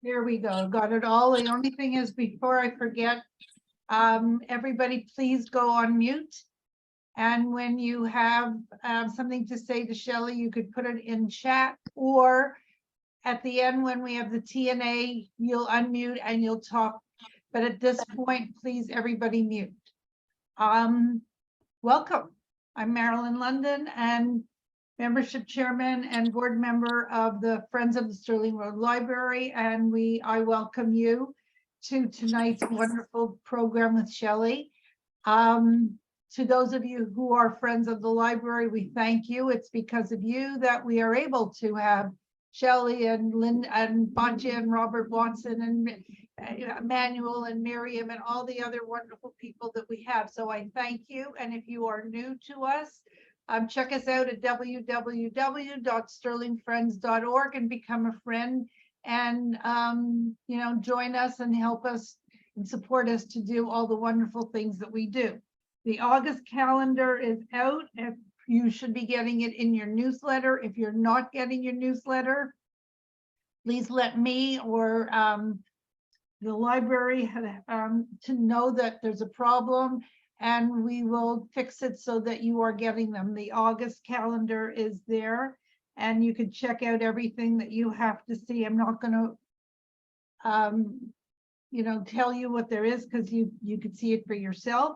There we go. Got it all. The only thing is, before I forget, everybody please go on mute. And when you have something to say to Shelly, you could put it in chat, or at the end when we have the TNA, you'll unmute and you'll talk. But at this point, please, everybody mute. Welcome. I'm Marilyn London, and membership chairman and board member of the Friends of the Sterling Road Library, and I welcome you to tonight's wonderful program with Shelly. To those of you who are friends of the library, we thank you. It's because of you that we are able to have Shelly and Lynn and Batya and Robert Watson and Emmanuel and Miriam and all the other wonderful people that we have. So I thank you. And if you are new to us, check us out at www.sterlingfriends.org and become a friend, and join us and help us and support us to do all the wonderful things that we do. The August calendar is out, and you should be getting it in your newsletter. If you're not getting your newsletter, please let me or the library to know that there's a problem, and we will fix it so that you are getting them. The August calendar is there, and you can check out everything that you have to see. I'm not going to, tell you what there is, because you can see it for yourself.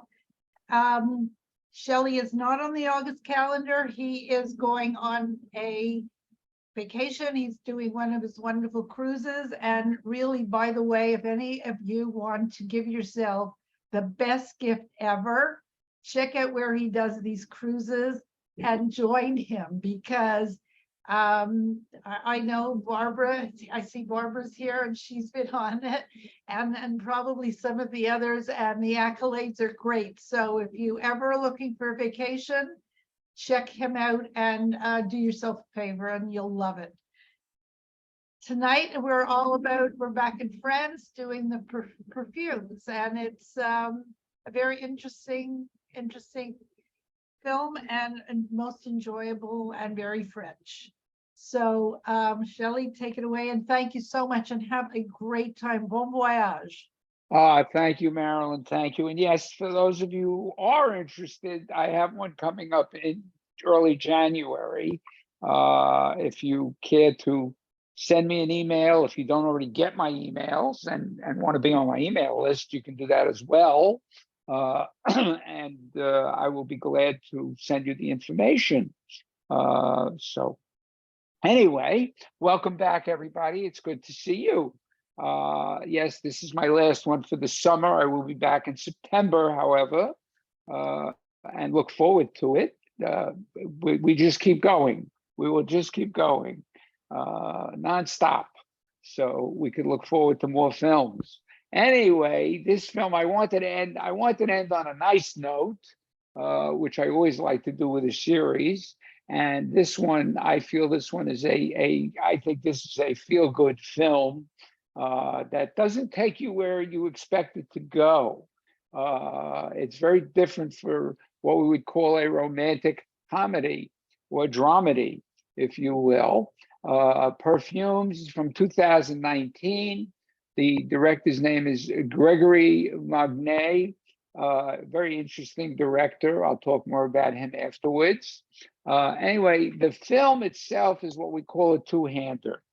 Shelly is not on the August calendar. He is going on a vacation. He's doing one of his wonderful cruises. And really, by the way, if any of you want to give yourself the best gift ever, check out where he does these cruises and join him, because I know Barbara, I see Barbara's here and she's been on it, and probably some of the others, and the accolades are great. So if you ever are looking for a vacation, check him out and do yourself a favor, and you'll love it. Tonight we're back in France doing the Perfumes, and it's a very interesting film, and most enjoyable and very French. So Shelly, take it away, and thank you so much, and have a great time. Bon voyage. Thank you, Marilyn. Thank you. And yes, for those of you who are interested, I have one coming up in early January. If you care to send me an email, if you don't already get my emails and want to be on my email list, you can do that as well. And I will be glad to send you the information. So anyway, welcome back, everybody. It's good to see you. Yes, this is my last one for the summer. I will be back in September, however, and look forward to it. We just keep going. We will just keep going nonstop. So we could look forward to more films. Anyway, this film, I wanted to end on a nice note, which I always like to do with a series. And this one, I feel this one is I think this is a feel-good film that doesn't take you where you expect it to go. It's very different for what we would call a romantic comedy or dramedy, if you will. Perfumes from 2019. The director's name is Gregory Magne. Very interesting director. I'll talk more about him afterwards. Anyway, the film itself is what we call a two-hander.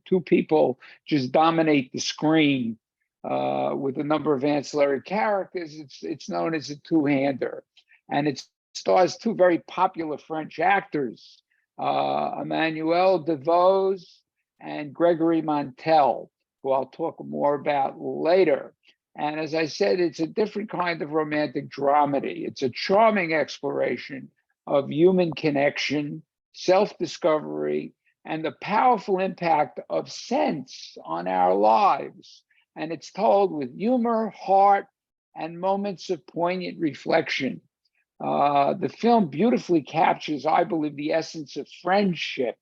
Two people just dominate the screen with a number of ancillary characters. It's known as a two-hander, and it stars two very popular French actors, Emmanuel DeVos and Gregory Montel, who I'll talk more about later. And as I said, it's a different kind of romantic dramedy. It's a charming exploration of human connection, self-discovery, and the powerful impact of sense on our lives. And it's told with humor, heart, and moments of poignant reflection. The film beautifully captures, I believe, the essence of friendship,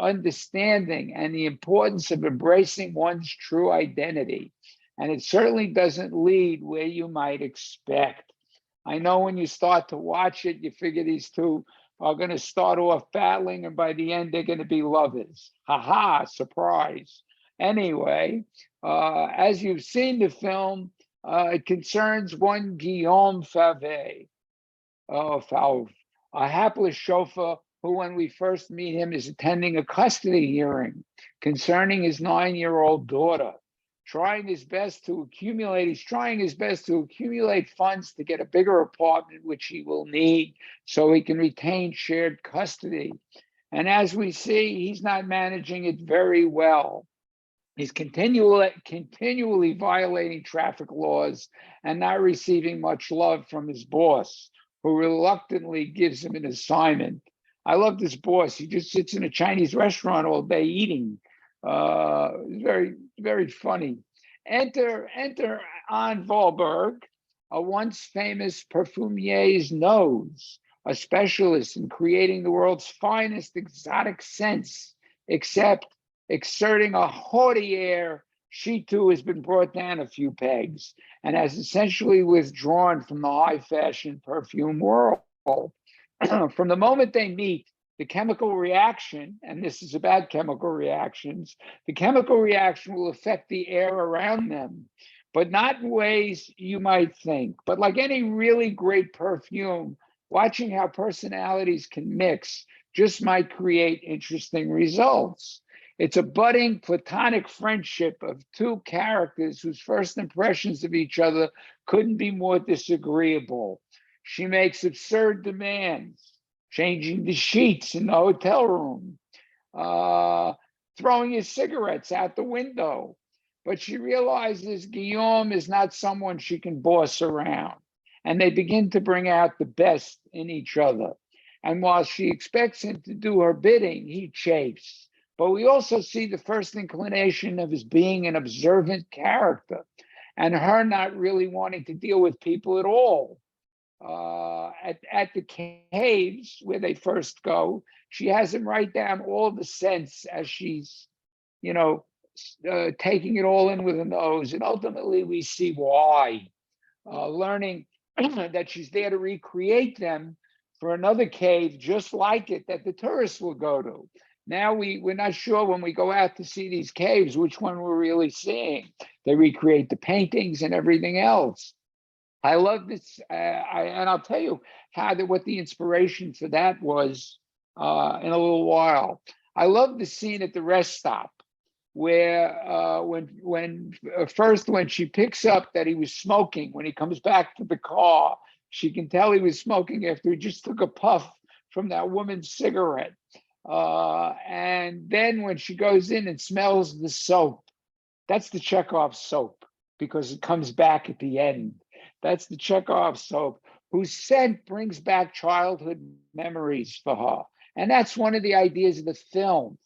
understanding, and the importance of embracing one's true identity. And it certainly doesn't lead where you might expect. I know when you start to watch it, you figure these two are going to start off battling, and by the end, they're going to be lovers. Ha ha, surprise. Anyway, as you've seen the film, it concerns one Guillaume Favre, a hapless chauffeur who, when we first meet him, is attending a custody hearing concerning his 9-year-old daughter. He's trying his best to accumulate funds to get a bigger apartment, which he will need so he can retain shared custody. And as we see, he's not managing it very well. He's continually violating traffic laws and not receiving much love from his boss, who reluctantly gives him an assignment. I love this boss. He just sits in a Chinese restaurant all day eating. Very, very funny. Enter Anne Wahlberg, a once famous perfumier's nose, a specialist in creating the world's finest exotic scents, except exerting a haughty air. She too has been brought down a few pegs and has essentially withdrawn from the high fashion perfume world. From the moment they meet, the chemical reaction, and this is about chemical reactions, the chemical reaction will affect the air around them, but not in ways you might think. But like any really great perfume, watching how personalities can mix just might create interesting results. It's a budding platonic friendship of two characters whose first impressions of each other couldn't be more disagreeable. She makes absurd demands, changing the sheets in the hotel room, throwing his cigarettes out the window. But she realizes Guillaume is not someone she can boss around, and they begin to bring out the best in each other. And while she expects him to do her bidding, he chafes. But we also see the first inclination of his being an observant character and her not really wanting to deal with people at all. At the caves where they first go, she has him write down all the scents as she's, taking it all in with a nose. And ultimately we see why, learning that she's there to recreate them for another cave just like it that the tourists will go to. Now we're not sure when we go out to see these caves which one we're really seeing. They recreate the paintings and everything else. I love this, and I'll tell you what the inspiration for that was in a little while. I love the scene at the rest stop where when she picks up that he was smoking, when he comes back to the car, she can tell he was smoking after he just took a puff from that woman's cigarette. And then when she goes in and smells the soap, that's the Chekhov soap, because it comes back at the end. That's the Chekhov soap, whose scent brings back childhood memories for her. And that's one of the ideas of the film.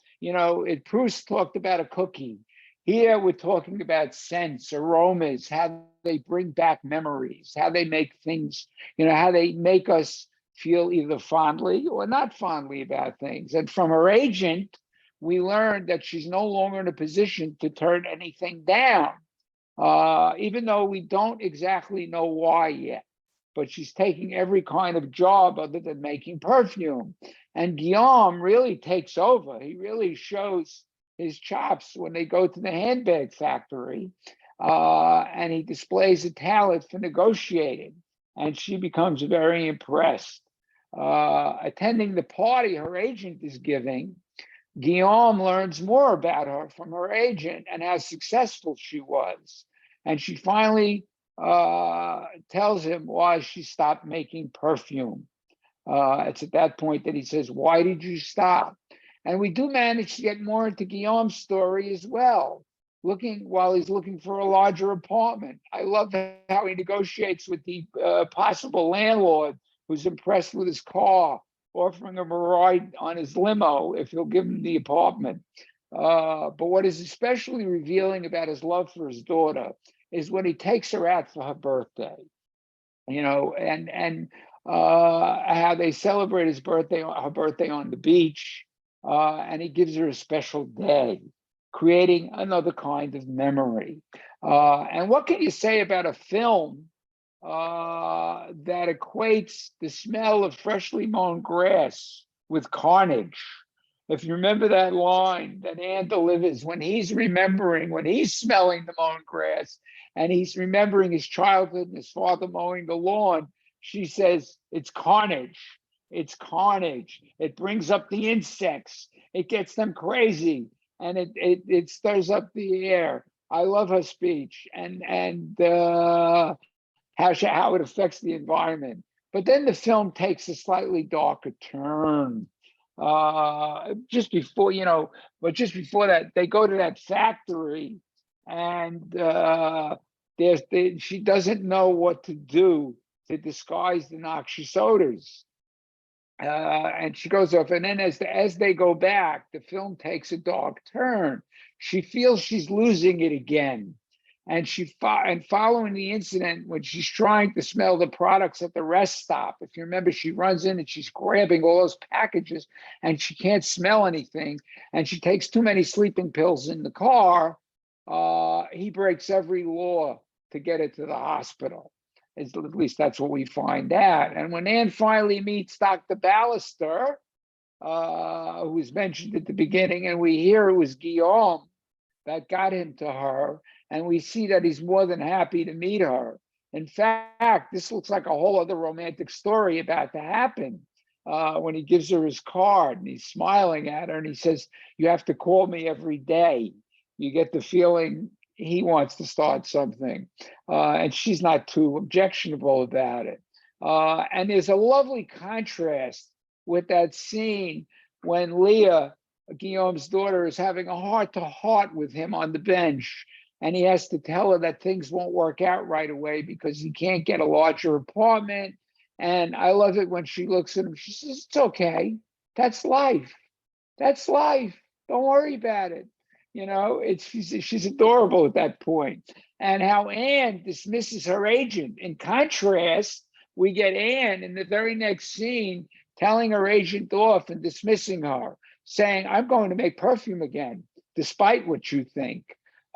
Proust talked about a cookie. Here we're talking about scents, aromas, how they bring back memories, how they make things, how they make us feel either fondly or not fondly about things. And from her agent, we learned that she's no longer in a position to turn anything down, even though we don't exactly know why yet. But she's taking every kind of job other than making perfume. And Guillaume really takes over. He really shows his chops when they go to the handbag factory, and he displays a talent for negotiating. And she becomes very impressed. Attending the party her agent is giving, Guillaume learns more about her from her agent and how successful she was. And she finally tells him why she stopped making perfume. It's at that point that he says, "Why did you stop?" And we do manage to get more into Guillaume's story as well, while he's looking for a larger apartment. I love how he negotiates with the possible landlord, who's impressed with his car, offering him a ride on his limo if he'll give him the apartment. But what is especially revealing about his love for his daughter is when he takes her out for her birthday, and how they celebrate her birthday on the beach, and he gives her a special day, creating another kind of memory. And what can you say about a film that equates the smell of freshly mown grass with carnage. If you remember that line that Anne delivers when he's remembering, when he's smelling the mown grass and he's remembering his childhood and his father mowing the lawn, she says, it's carnage. It's carnage. It brings up the insects. It gets them crazy, and it stirs up the air. I love her speech and how it affects the environment. But then the film takes a slightly darker turn. Just before, but just before that, they go to that factory, and she doesn't know what to do to disguise the noxious odors. And she goes off, and then as they go back, the film takes a dark turn. She feels she's losing it again, and following the incident, when she's trying to smell the products at the rest stop, if you remember, she runs in and she's grabbing all those packages, and she can't smell anything, and she takes too many sleeping pills in the car. He breaks every law to get her to the hospital. At least that's what we find out. And when Anne finally meets Dr. Ballister, who was mentioned at the beginning, and we hear it was Guillaume that got him to her, and we see that he's more than happy to meet her. In fact, this looks like a whole other romantic story about to happen, when he gives her his card and he's smiling at her and he says, you have to call me every day. You get the feeling he wants to start something, and she's not too objectionable about it. And there's a lovely contrast with that scene when Leah, Guillaume's daughter, is having a heart-to-heart with him on the bench, and he has to tell her that things won't work out right away because he can't get a larger apartment. And I love it when she looks at him, she says, it's okay, that's life. That's life. Don't worry about it. She's adorable at that point. And how Anne dismisses her agent. In contrast, we get Anne in the very next scene telling her agent off and dismissing her, saying, I'm going to make perfume again, despite what you think.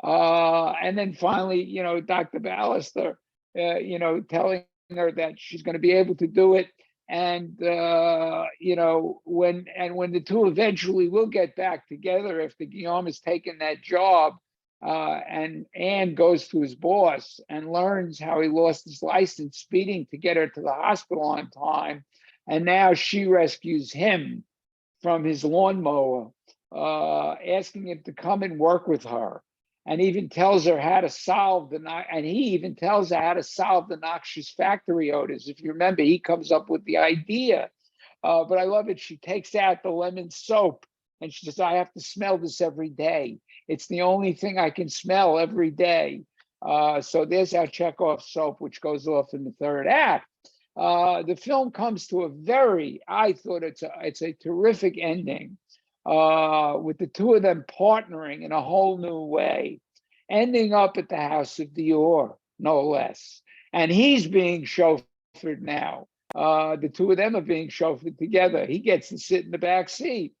And then finally, Dr. Ballister, telling her that she's going to be able to do it. And when the two eventually will get back together after Guillaume has taken that job, and Anne goes to his boss and learns how he lost his license speeding to get her to the hospital on time, and now she rescues him from his lawnmower, asking him to come and work with her, and even tells her how to solve he even tells her how to solve the noxious factory odors. If you remember, he comes up with the idea. But I love it. She takes out the lemon soap and she says, I have to smell this every day. It's the only thing I can smell every day. So there's our Chekhov soap, which goes off in the third act. The film comes to I thought it's a terrific ending, with the two of them partnering in a whole new way, ending up at the house of Dior, no less. And he's being chauffeured now. The two of them are being chauffeured together. He gets to sit in the back seat.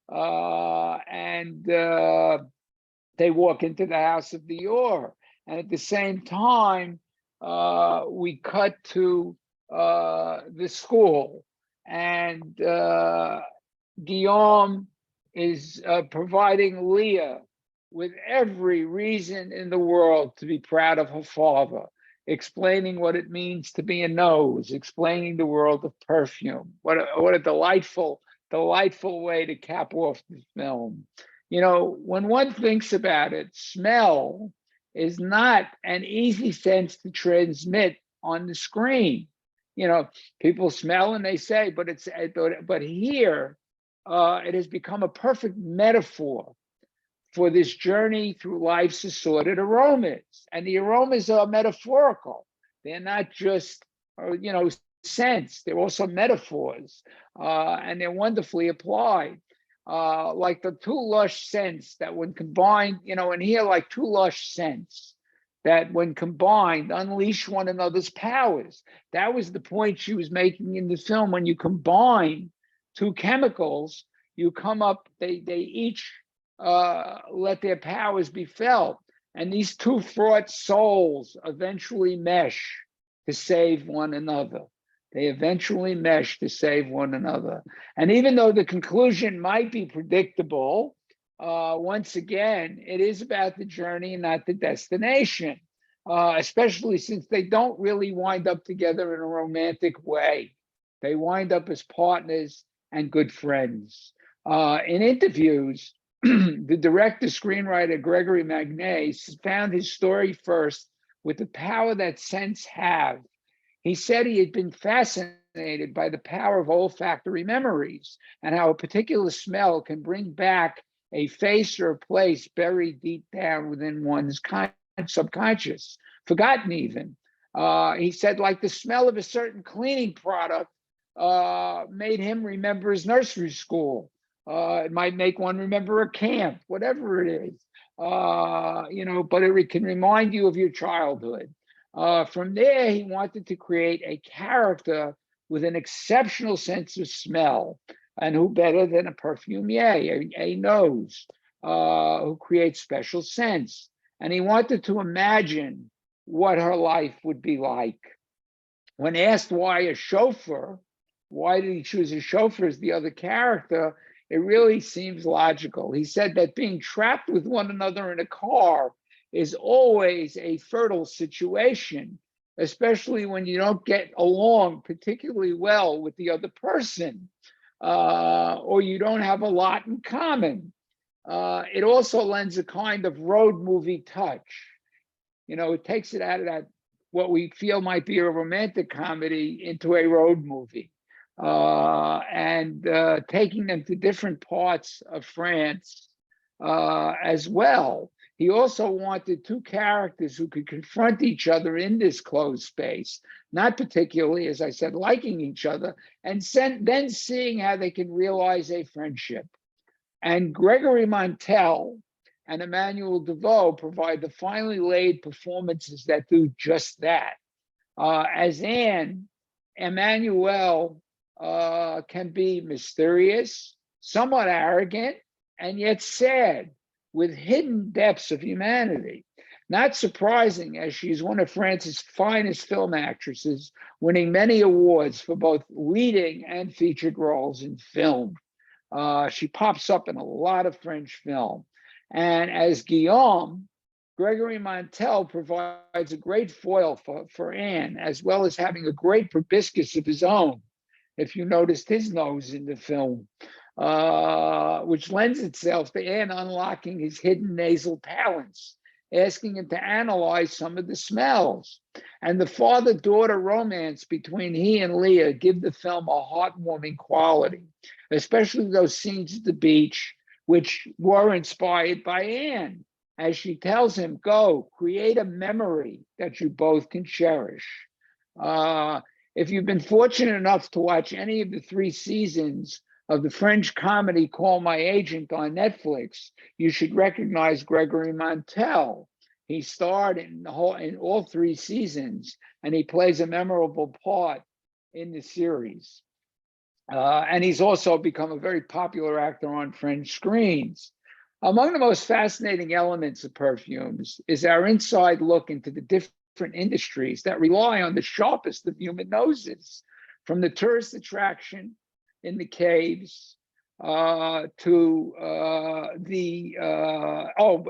And they walk into the house of Dior. And at the same time, we cut to the school. And Guillaume is providing Leah with every reason in the world to be proud of her father, explaining what it means to be a nose, explaining the world of perfume. What a delightful way to cap off the film. When one thinks about it, smell is not an easy sense to transmit on the screen. People smell and they say, but here, it has become a perfect metaphor for this journey through life's assorted aromas. And the aromas are metaphorical. They're not just, scents. They're also metaphors, and they're wonderfully applied. Like the two lush scents that when combined, and here like two lush scents that when combined unleash one another's powers. That was the point she was making in the film. When you combine two chemicals, you come up, they each let their powers be felt. And these two fraught souls eventually mesh to save one another. They eventually mesh to save one another. And even though the conclusion might be predictable, once again, it is about the journey and not the destination, especially since they don't really wind up together in a romantic way. They wind up as partners and good friends. In interviews, the director screenwriter Gregory Magnay found his story first with the power that scents have. He said he had been fascinated by the power of olfactory memories and how a particular smell can bring back a face or a place buried deep down within one's subconscious, forgotten even. He said, like the smell of a certain cleaning product made him remember his nursery school. It might make one remember a camp, whatever it is, but it can remind you of your childhood. From there, he wanted to create a character with an exceptional sense of smell. And who better than a perfumier, a nose, who creates special scents. And he wanted to imagine what her life would be like. When asked why a chauffeur, why did he choose a chauffeur as the other character, it really seems logical. He said that being trapped with one another in a car is always a fertile situation, especially when you don't get along particularly well with the other person, or you don't have a lot in common. It also lends a kind of road movie touch. It takes it out of that, what we feel might be a romantic comedy, into a road movie. And taking them to different parts of France as well. He also wanted two characters who could confront each other in this closed space, not particularly, as I said, liking each other, and then seeing how they can realize a friendship. And Gregory Montel and Emmanuel DeVoe provide the finely laid performances that do just that. As Anne, Emmanuel can be mysterious, somewhat arrogant, and yet sad, with hidden depths of humanity. Not surprising, as she's one of France's finest film actresses, winning many awards for both leading and featured roles in film. She pops up in a lot of French film. And as Guillaume, Gregory Montel provides a great foil for Anne, as well as having a great proboscis of his own, if you noticed his nose in the film, which lends itself to Anne unlocking his hidden nasal talents, asking him to analyze some of the smells. And the father-daughter romance between he and Leah give the film a heartwarming quality, especially those scenes at the beach, which were inspired by Anne, as she tells him, go, create a memory that you both can cherish. If you've been fortunate enough to watch any of the 3 seasons of the French comedy Call My Agent on Netflix, you should recognize Gregory Montel. He starred in all 3 seasons, and he plays a memorable part in the series. And he's also become a very popular actor on French screens. Among the most fascinating elements of Perfumes is our inside look into the different industries that rely on the sharpest of human noses, from the tourist attraction in the caves to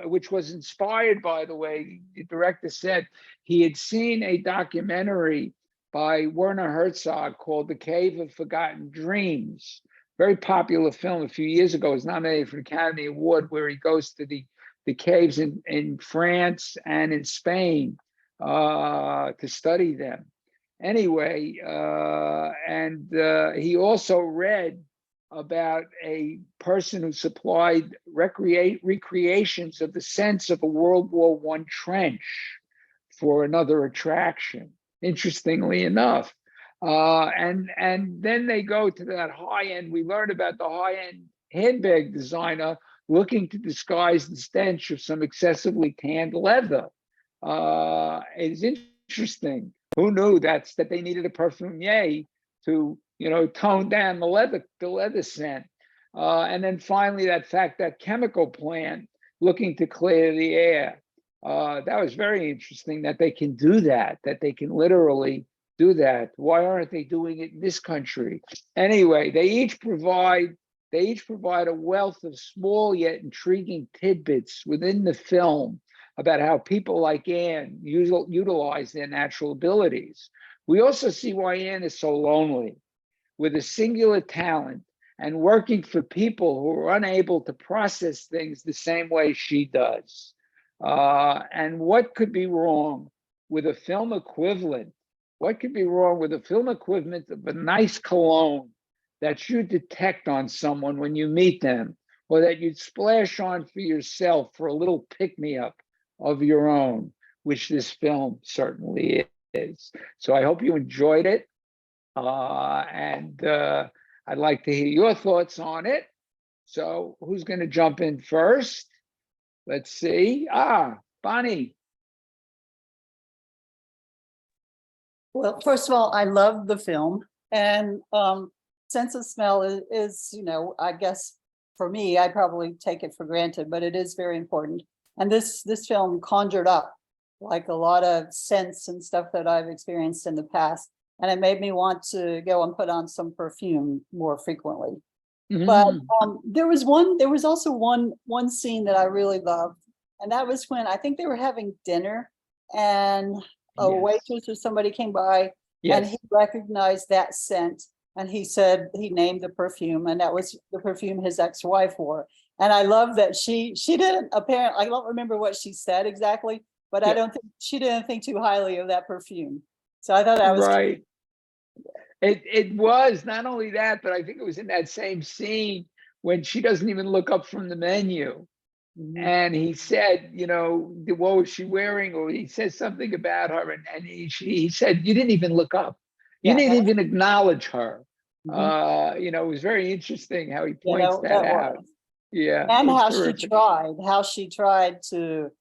which was inspired, by the way, the director said he had seen a documentary by Werner Herzog called The Cave of Forgotten Dreams. Very popular film a few years ago. It was nominated for the Academy Award, where he goes to the caves in France and in Spain to study them. Anyway, he also read about a person who supplied recreations of the sense of a World War I trench for another attraction, interestingly enough. And then they go to that high end. We learned about the high end handbag designer looking to disguise the stench of some excessively tanned leather. It's interesting. Who knew that they needed a perfumier to, tone down the leather scent. And then finally, that chemical plant looking to clear the air. That was very interesting that they can do that, that they can literally do that. Why aren't they doing it in this country? Anyway, they each provide a wealth of small yet intriguing tidbits within the film about how people like Anne utilize their natural abilities. We also see why Anne is so lonely, with a singular talent and working for people who are unable to process things the same way she does. And what could be wrong with a film equivalent? What could be wrong with a film equivalent of a nice cologne that you detect on someone when you meet them, or that you'd splash on for yourself for a little pick-me-up of your own, which this film certainly is. So I hope you enjoyed it. And I'd like to hear your thoughts on it. So who's going to jump in first? Let's see. Bonnie. Well, first of all, I love the film, and sense of smell is, you know, I guess for me, I probably take it for granted, but it is very important. And this film conjured up like a lot of scents and stuff that I've experienced in the past, and it made me want to go and put on some perfume more frequently. But there was also one scene that I really loved, and that was when I think they were having dinner, and a waitress or somebody came by, and he recognized that scent, and he said he named the perfume, and that was the perfume his ex-wife wore. And I love that she didn't, apparently, I don't remember what she said exactly, but I don't think she didn't think too highly of that perfume. So I thought that was right. It was not only that, but I think it was in that same scene when she doesn't even look up from the menu. And he said, you know, what was she wearing? Or he said something about her, and he said, you didn't even look up. You didn't even acknowledge her. You know, it was very interesting how he points that out. Yeah. And how she tried to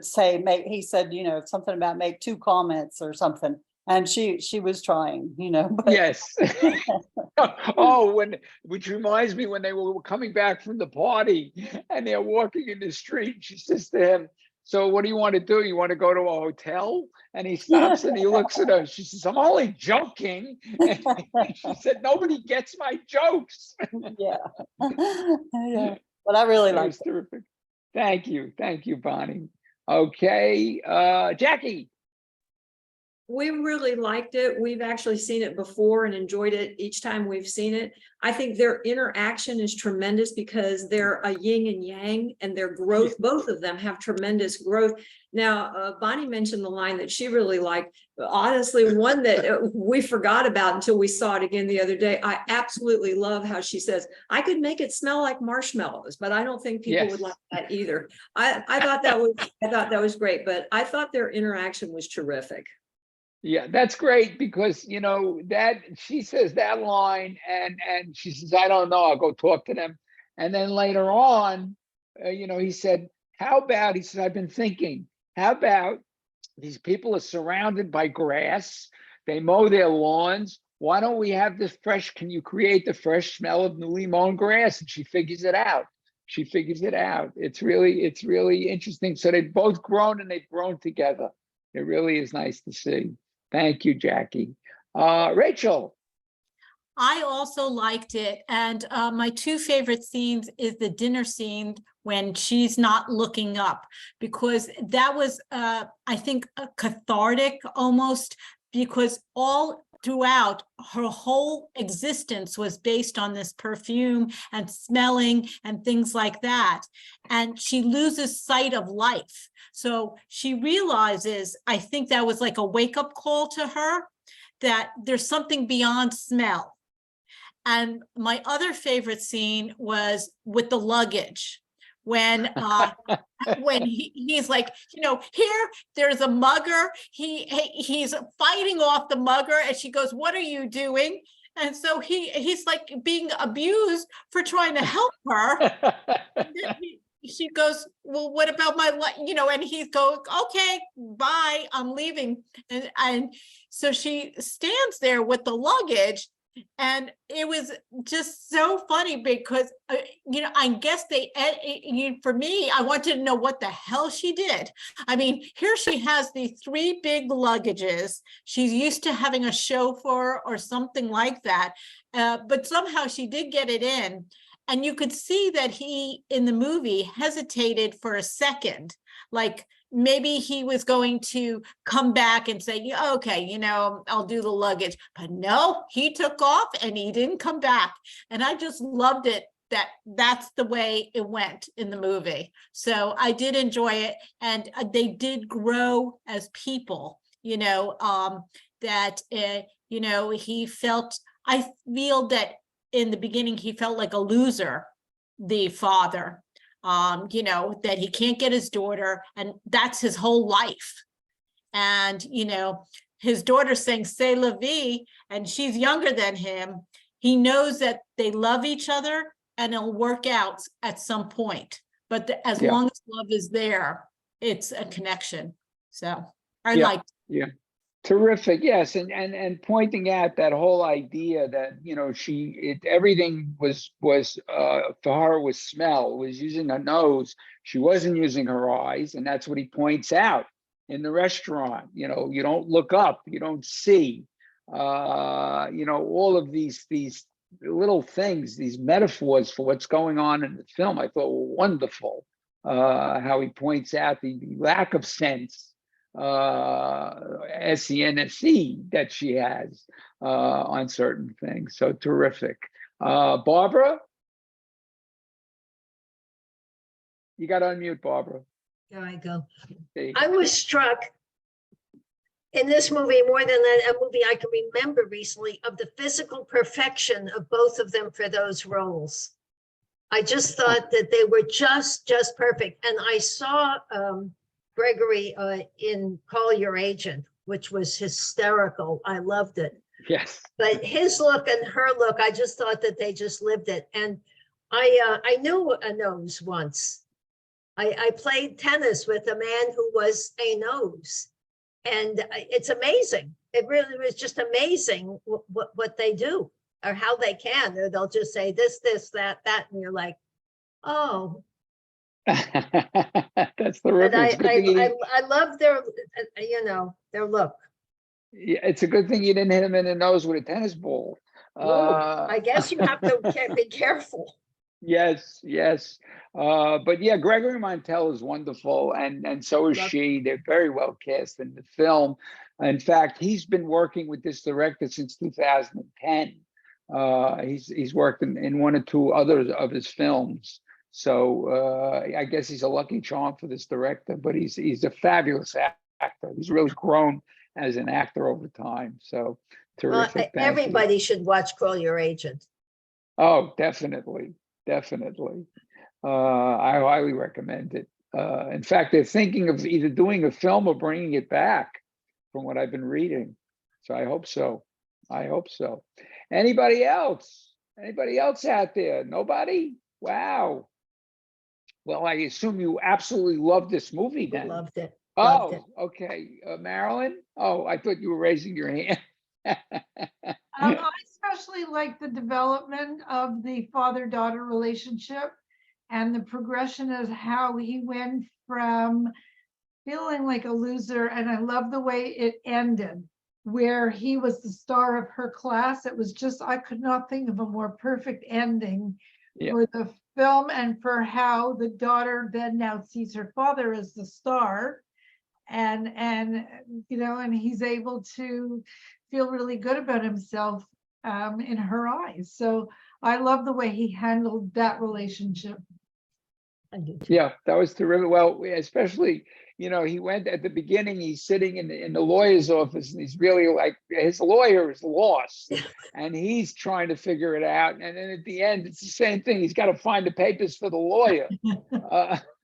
say, he said, you know, something about make 2 comments or something. And she was trying, you know. But. Yes. Which reminds me when they were coming back from the party and they're walking in the street, she says to him, so what do you want to do? You want to go to a hotel? And he stops and he looks at her. She says, I'm only joking. And she said, nobody gets my jokes. Yeah. But I really liked it. Terrific. Thank you, Bonnie. Okay, Jackie. We really liked it. We've actually seen it before and enjoyed it each time we've seen it. I think their interaction is tremendous because they're a yin and yang, and their growth, both of them have tremendous growth. Now, Bonnie mentioned the line that she really liked. Honestly, one that we forgot about until we saw it again the other day. I absolutely love how she says, I could make it smell like marshmallows, but I don't think people would like that either. I thought that was great, but I thought their interaction was terrific. Yeah, that's great because, you know, that she says that line and she says, I don't know, I'll go talk to them. And then later on, you know, he said, he said, I've been thinking, how about these people are surrounded by grass, they mow their lawns. Why don't we have this can you create the fresh smell of newly mown grass? And she figures it out. It's really interesting. So they've both grown and they've grown together. It really is nice to see. Thank you, Jackie. Rachel. I also liked it. And my 2 favorite scenes is the dinner scene when she's not looking up, because that was, I think, cathartic almost, because all throughout her whole existence was based on this perfume and smelling and things like that. And she loses sight of life. So she realizes, I think that was like a wake-up call to her, that there's something beyond smell. And my other favorite scene was with the luggage, when he's like, you know, here there's a mugger, he's fighting off the mugger, and she goes, what are you doing? And so he's like being abused for trying to help her. She goes, well, what about my life? You know, and he's going, okay, bye, I'm leaving. And so she stands there with the luggage, And it was just so funny because, I guess for me, I wanted to know what the hell she did. I mean, here she has these 3 big luggages. She's used to having a chauffeur or something like that. But somehow she did get it in. And you could see that he, in the movie, hesitated for a second. Like, maybe he was going to come back and say, "Yeah, okay, I'll do the luggage." But no, he took off and he didn't come back. And I just loved it that that's the way it went in the movie. So I did enjoy it. And they did grow as people, that, he felt, I feel that in the beginning, he felt like a loser, the father. That he can't get his daughter, and that's his whole life. And, his daughter saying, "C'est la vie," and she's younger than him. He knows that they love each other and it'll work out at some point. But as Yeah. long as love is there, it's a connection. So I Yeah. liked. Yeah. Terrific. Yes. And pointing out that whole idea that, everything was for her was smell, was using her nose. She wasn't using her eyes. And that's what he points out in the restaurant. You don't look up, you don't see, all of these little things, these metaphors for what's going on in the film. I thought were wonderful. How he points out the lack of sense, SCNSE that she has on certain things. So terrific. Barbara, you got to unmute, Barbara. There I go. There you I go. was struck in this movie more than a movie I can remember recently of the physical perfection of both of them for those roles. I just thought that they were just perfect. And I saw Gregory in Call Your Agent, which was hysterical. I loved it. Yes. But his look and her look, I just thought that they just lived it. And I knew a nose once. I played tennis with a man who was a nose. And it's amazing. It really was just amazing what they do or how they can. Or they'll just say this, that, and you're like, oh. That's But terrific. It's a good thing I love their, their look. it's a good thing you didn't hit him in the nose with a tennis ball. I guess you have to be careful. Yes, yes. But yeah, Gregory Montel is wonderful, and so is Love- she. They're very well cast in the film. In fact, he's been working with this director since 2010. He's worked in 1 or 2 others of his films. So I guess he's a lucky charm for this director, but he's a fabulous actor. He's really grown as an actor over time. So terrific. Thank you. Everybody should watch Call Your Agent. Oh, definitely. Definitely. I highly recommend it. In fact, they're thinking of either doing a film or bringing it back from what I've been reading. So I hope so. I hope so. Anybody else? Anybody else out there? Nobody? Wow. Well, I assume you absolutely loved this movie then. Loved it. Loved it. Oh, okay. Marilyn? Oh, I thought you were raising your hand. I especially like the development of the father-daughter relationship and the progression of how he went from feeling like a loser. And I love the way it ended, where he was the star of her class. It was just, I could not think of a more perfect ending for the film, and for how the daughter then now sees her father as the star. And he's able to feel really good about himself in her eyes. So I love the way he handled that relationship. I do too. Yeah, that was terrific. Well, especially, he went at the beginning, he's sitting in the lawyer's office, and he's really like, his lawyer is lost and he's trying to figure it out. And then at the end, it's the same thing. He's got to find the papers for the lawyer.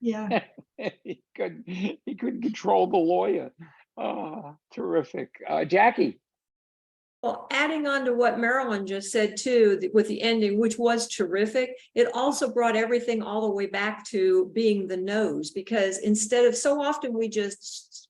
Yeah. He couldn't control the lawyer. Oh, terrific. Jackie. Well, adding on to what Marilyn just said too, with the ending, which was terrific, it also brought everything all the way back to being the nose, because instead of, so often we just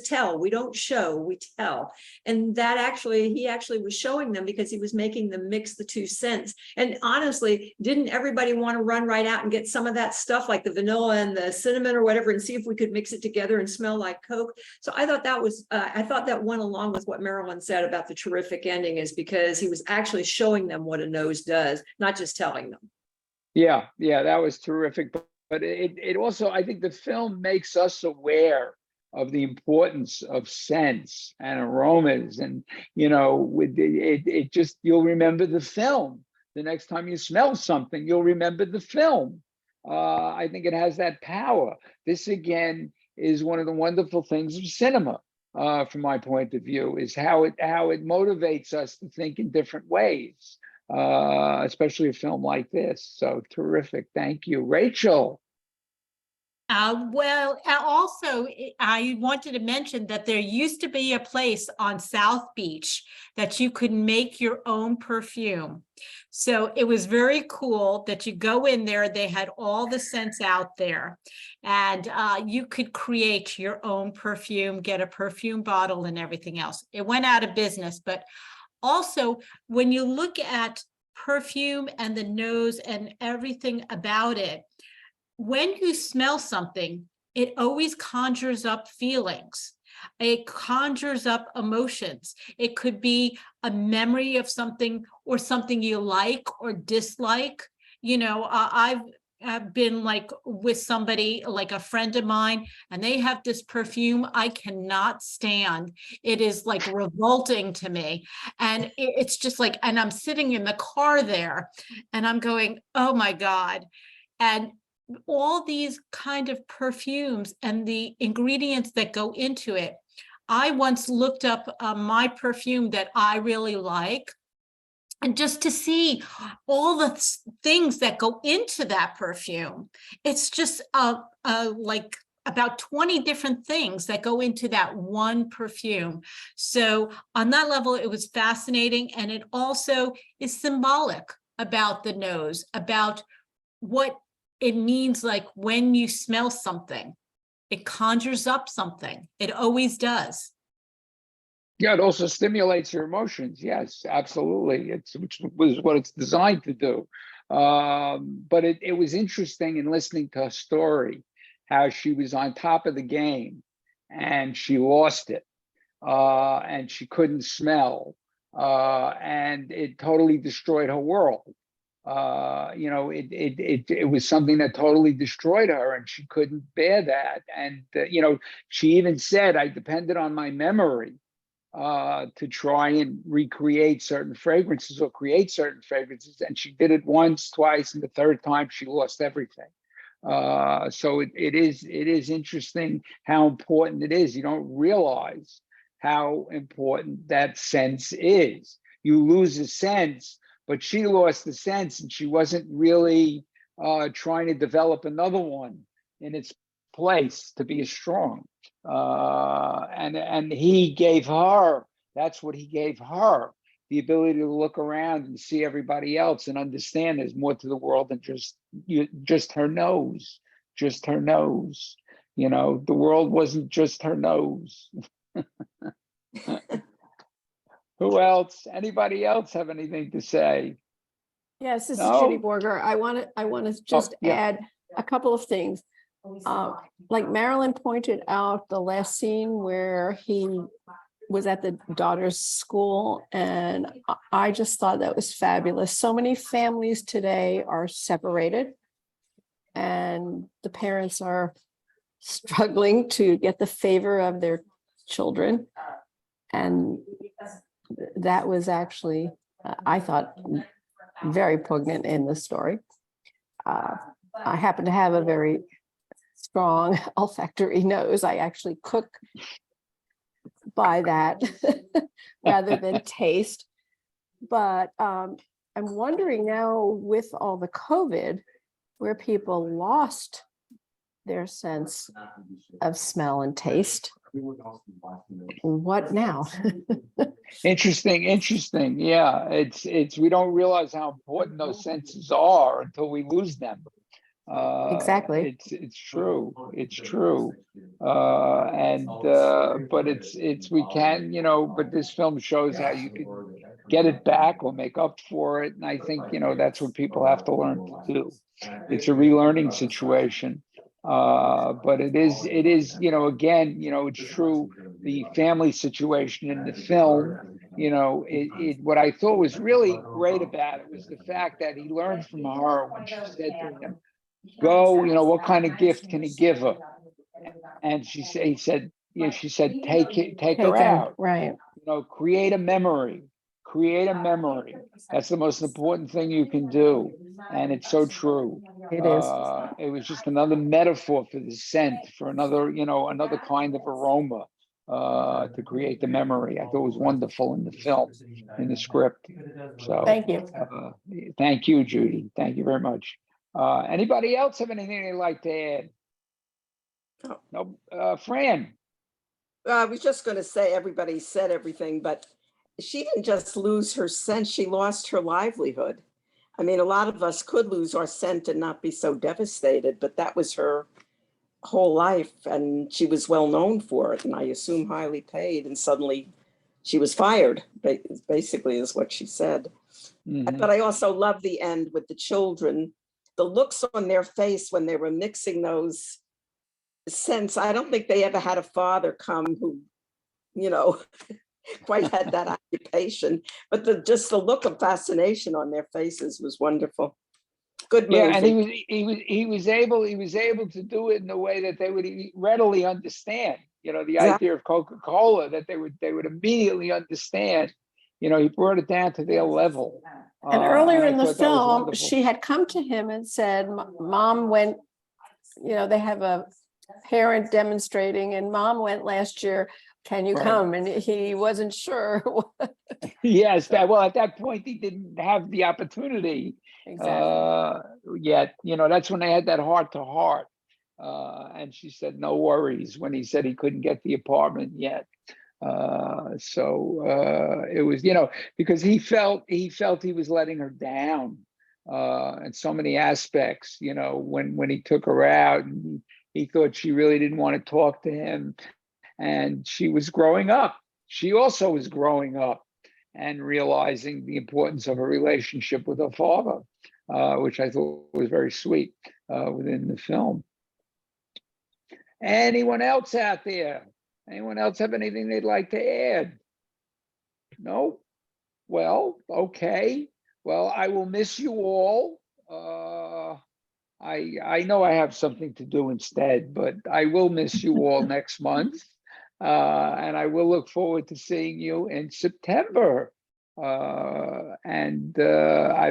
tell, we don't show, we tell. And that actually, he actually was showing them because he was making them mix the two scents. And honestly, didn't everybody want to run right out and get some of that stuff like the vanilla and the cinnamon or whatever and see if we could mix it together and smell like Coke? So I thought that was, I thought that went along with what Marilyn said about the terrific ending, is because he was actually showing them what a nose does, not just telling them. Yeah, that was terrific. But it also, I think the film makes us aware of the importance of scents and aromas. And, you know, with it just, you'll remember the film. The next time you smell something, you'll remember the film. I think it has that power. This, again, is one of the wonderful things of cinema. From my point of view, is how it motivates us to think in different ways, especially a film like this. So terrific. Thank you, Rachel. Well, also, I wanted to mention that there used to be a place on South Beach that you could make your own perfume. So it was very cool that you go in there, they had all the scents out there, and you could create your own perfume, get a perfume bottle and everything else. It went out of business, but also when you look at perfume and the nose and everything about it, when you smell something, it always conjures up feelings. It conjures up emotions. It could be a memory of something or something you like or dislike. You know, I've been like with somebody, like a friend of mine, and they have this perfume I cannot stand. It is like revolting to me. And it's just like, and I'm sitting in the car there and I'm going, oh my God. And all these kind of perfumes and the ingredients that go into it. I once looked up my perfume that I really like, and just to see all the things that go into that perfume, it's just like about 20 different things that go into that one perfume. So on that level, it was fascinating. And it also is symbolic about the nose, about what it means. Like when you smell something, it conjures up something. It always does. Yeah, it also stimulates your emotions. Yes, absolutely. Which was what it's designed to do. But it was interesting in listening to her story, how she was on top of the game and she lost it, and she couldn't smell, and it totally destroyed her world. You know, it was something that totally destroyed her, and she couldn't bear that. And you know, she even said, I depended on my memory to try and recreate certain fragrances or create certain fragrances, and she did it once, twice, and the third time she lost everything. So it is interesting how important it is. You don't realize how important that sense is. You lose a sense, but she lost the sense, and she wasn't really trying to develop another one in its place to be as strong. And he gave her, that's what he gave her, the ability to look around and see everybody else and understand there's more to the world than just her nose, just her nose. You know, the world wasn't just her nose. Who else? Anybody else have anything to say? Yes, this is No? Judy Borger. I want to just yeah. add a couple of things. Like Marilyn pointed out, the last scene where he was at the daughter's school, and I just thought that was fabulous. So many families today are separated, and the parents are struggling to get the favor of their children. And that was actually, I thought, very poignant in the story. I happen to have a very strong olfactory nose. I actually cook by that rather than taste. But I'm wondering now, with all the COVID, where people lost their sense of smell and taste, what now? Interesting. Yeah, we don't realize how important those senses are until we lose them. Exactly. It's true. It's true. But we can, but this film shows how you can get it back or make up for it. And I think, that's what people have to learn to do. It's a relearning situation. But it is, again, it's true. The family situation in the film, what I thought was really great about it was the fact that he learned from her when she said to him, go, what kind of gift can he give her? And she said, take her out, Right. create a memory. That's the most important thing you can do. And it's so true. It is. It was just another metaphor for the scent, for another, another kind of aroma, to create the memory. I thought it was wonderful in the film, in the script. So Thank you. thank you, Judy. Thank you very much. Anybody else have anything they'd like to add? No, Fran. I was just going to say everybody said everything, but she didn't just lose her scent, she lost her livelihood. I mean, a lot of us could lose our scent and not be so devastated, but that was her whole life, and she was well known for it, and I assume highly paid, and suddenly she was fired, basically is what she said. Mhm. But I also love the end with the children, the looks on their face when they were mixing those scents. I don't think they ever had a father come who, quite had that occupation, but just the look of fascination on their faces was wonderful. Good movie. Yeah, and he was able to do it in a way that they would readily understand. The Exactly. idea of Coca-Cola, that they would immediately understand. He brought it down to their level. And earlier I in the thought that was film, wonderful. she had come to him and said, Mom went, they have a parent demonstrating, and Mom went last year. Can you Right. come? And he wasn't sure. Yes, at that point he didn't have the opportunity yet. That's when they had that heart to heart. And she said, no worries, when he said he couldn't get the apartment yet. It was, because he felt he was letting her down in so many aspects, when he took her out, and he thought she really didn't want to talk to him. And she was growing up. She also was growing up and realizing the importance of a relationship with her father, which I thought was very sweet within the film. Anyone else out there? Anyone else have anything they'd like to add? No? Well, okay. Well, I will miss you all. I know I have something to do instead, but I will miss you all next month. And I will look forward to seeing you in September. I've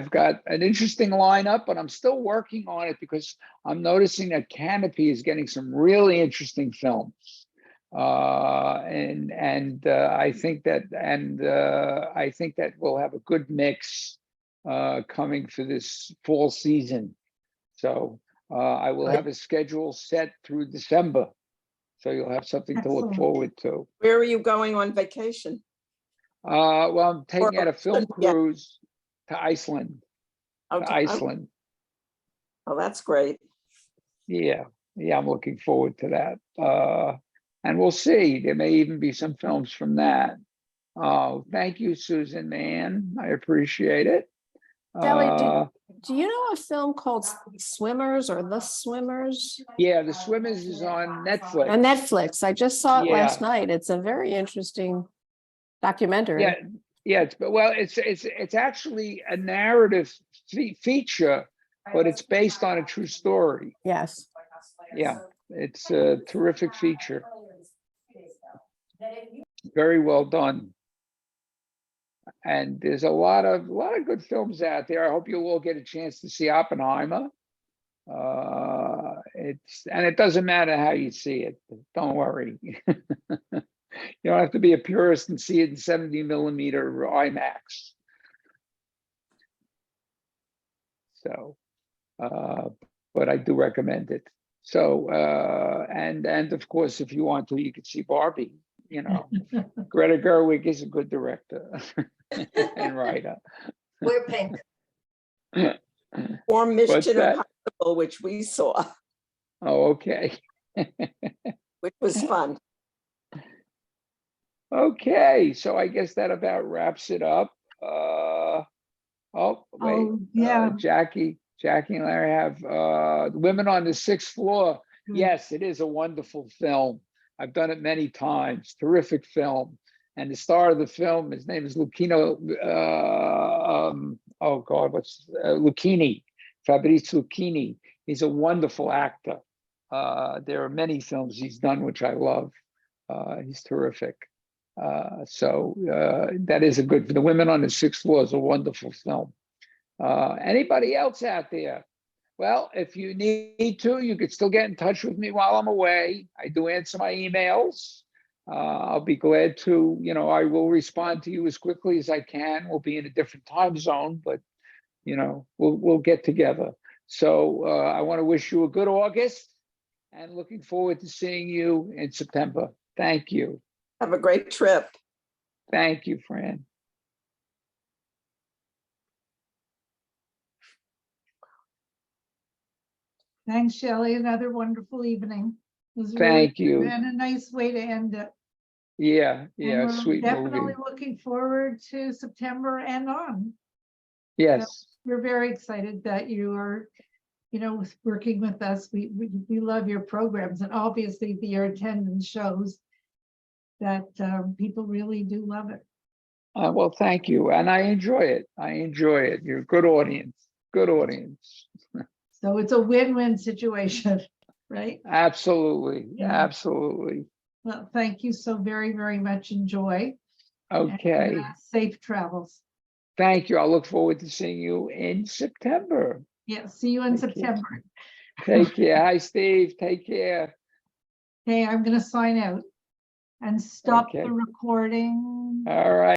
got an interesting lineup, but I'm still working on it because I'm noticing that Canopy is getting some really interesting films. I think that we'll have a good mix coming for this fall season. So I will have a schedule set through December. So you'll have something to look forward to. Where are you going on vacation? Well, I'm taking out a film Yeah. cruise to Iceland. Oh, To Iceland. Oh, that's great. Yeah, I'm looking forward to that. And we'll see. There may even be some films from that. Thank you, Susan Mann. I appreciate it. Shelly, do you know a film called Swimmers or The Swimmers? Yeah, The Swimmers is on Netflix. On Netflix. I just saw it last Yeah. night. It's a very interesting documentary. Yeah. It's actually a narrative feature, but it's based on a true story. Yes. Yeah, it's a terrific feature. Very well done. And there's a lot of good films out there. I hope you'll all get a chance to see Oppenheimer. It doesn't matter how you see it. Don't worry. You don't have to be a purist and see it in 70 millimeter IMAX. So, but I do recommend it. So, and of course, if you want to, you can see Barbie you know, Greta Gerwig is a good director and writer. We're pink. Or Mission that? Impossible, which we saw, Oh, okay. which was fun. Okay, so I guess that about wraps it up. Oh, wait, Oh, yeah. Jackie and Larry have Women on the Sixth Floor. Good. Yes, it is a wonderful film. I've done it many times. Terrific film. And the star of the film, his name is Lucchino. Oh God, what's Lucchini? Fabrice Lucchini. He's a wonderful actor. There are many films he's done which I love. He's terrific. So that is a good. The Women on the Sixth Floor is a wonderful film. Anybody else out there? Well, if you need to, you could still get in touch with me while I'm away. I do answer my emails. I'll be glad to, you know, I will respond to you as quickly as I can. We'll be in a different time zone, but, you know, we'll get together. So I want to wish you a good August and looking forward to seeing you in September. Thank you. Have a great trip. Thank you, Fran. Thanks, Shelley. Another wonderful evening. It was Thank really, you. and a nice way to end it. Yeah, And yeah, we're sweet definitely movie. looking forward to September and on. Yes. We're very excited that you are, you know, working with us. We love your programs, and obviously your attendance shows that people really do love it. Well, thank you. And I enjoy it. I enjoy it. You're a good audience. Good audience. So it's a win-win situation, right? Absolutely. Yeah. Absolutely. Well, thank you so very, very much. Enjoy. Okay. And, safe travels. Thank you. I look forward to seeing you in September. Yeah, see you in Thank you. September. Take care. Hi, Steve. Take care. Okay, I'm gonna sign out and stop Okay. the recording. All right.